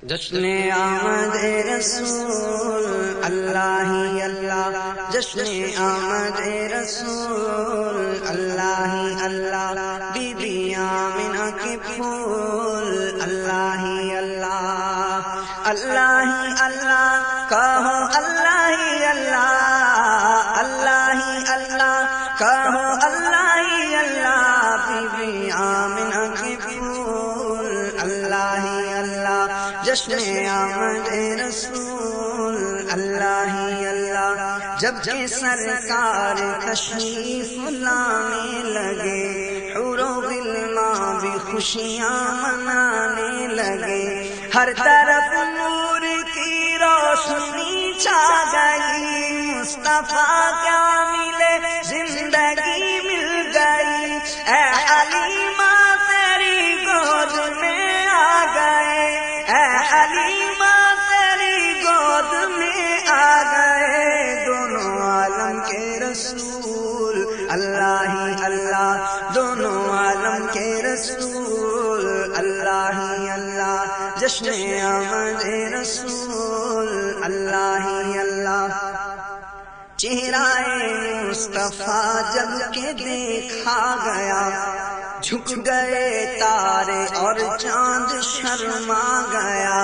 جشن آمد رسول اللہ ہی اللہ، جشن آمد رسول اللہ ہی اللہ، بی بی آمنہ کے پھول اللہ ہی اللہ، اللہ ہی اللہ کہو اللہ ہی اللہ، اللہ ہی اللہ کہو اللہ ہی اللہ، بی بی آمنہ کے پھول اللہ ہی اللہ، جشن آمد رسول اللہ ہی اللہ، جب کہ سرکار تشریف لانے لگے، حور و غلمان بھی خوشیاں منانے لگے، ہر طرف نور کی روشنی چھا گئی، مصطفیٰ کیا ملے زندگی مل گئی، اے حلیمہ تیری گود میں آ گئے، اے حلیمہ تیری گود میں آ گئے، دونوں عالم کے رسول اللہ ہی اللہ، دونوں عالم کے رسول اللہ ہی اللہ، جشن آمد رسول اللہ ہی اللہ، چہرہ مصطفیٰ جب کہ دیکھا گیا، جھک گئے تارے اور چاند شرما گیا،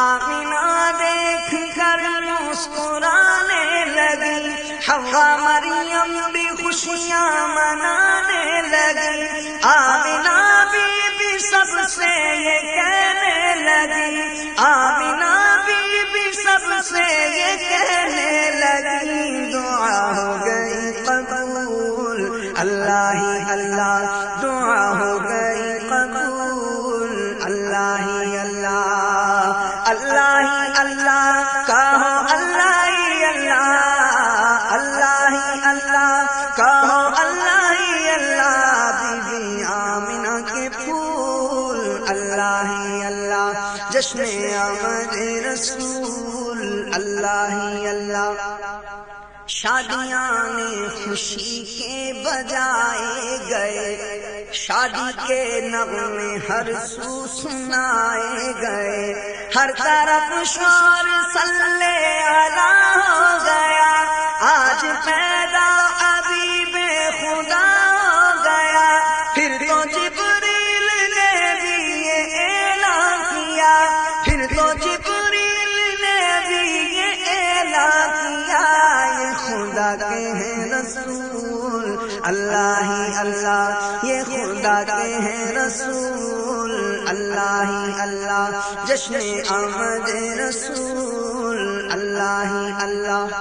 آمنہ دیکھ کر مسکرانے لگی، حوا مریم بھی خوشیاں منانے لگی، آمنہ بی سب سے یہ کہنے لگی، آمنہ بی سب سے یہ کہنے لگی، دعا ہو گئی قبول اللہ ہی اللہ، دعا ہو گئی قبول اللہ ہی اللہ، اللہ ہی اللہ کہو اللہ ہی اللہ، اللہ ہی اللہ کہو اللہ ہی اللہ، بی بی آمنہ کے پھول اللہ ہی اللہ، جشن آمد رسول اللہ ہی اللہ، شادیاں نے خوشی کے بجائے گئے، شادی کے نغمے ہر سو سنائے گئے، ہر طرف شور صلی اللہ ہو گیا، آج پیدا حبیب خدا ہو گیا، پھر تو جبریل نے بھی یہ اعلان کیا، پھر تو جبریل نے بھی یہ اعلان کیا، یہ خدا کے ہیں رسول اللہ ہی اللہ، یہ خدا کے ہیں رسول اللہ ہی اللہ، جشن آمد رسول اللہ ہی اللہ،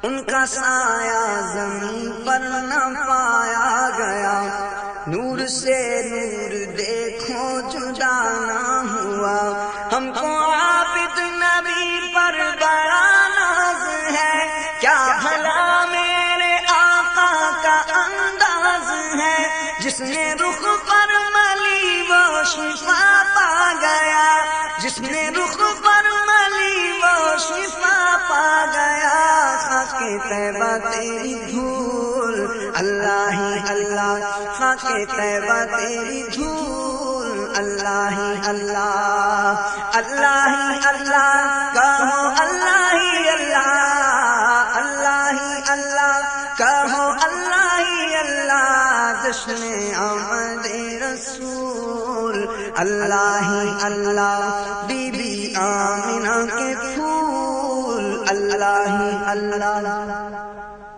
ان کا سایہ زمین پر نہ پایا گیا، نور سے نور دیکھو جدا نہ ہوا، ہم کو عابد نبی پر بڑا ناز ہے، کیا بھلا میرے آقا کا انداز ہے، جس نے رخ پر ملی وہ شفا پا گیا، جس نے رخ پر ملی وہ شفا پا گیا، خاک طیبہ تیری دھول اللہ ہی اللہ، خاک طیبہ تیری دھول اللہ ہی اللہ، اللہ ہی اللہ کہو اللہ ہی اللہ، اللہ ہی اللہ کہو اللہ ہی اللہ، جشن آمد رسول اللہ ہی اللہ، بی بی آمنہ کے پھول اللہ ہی اللہ۔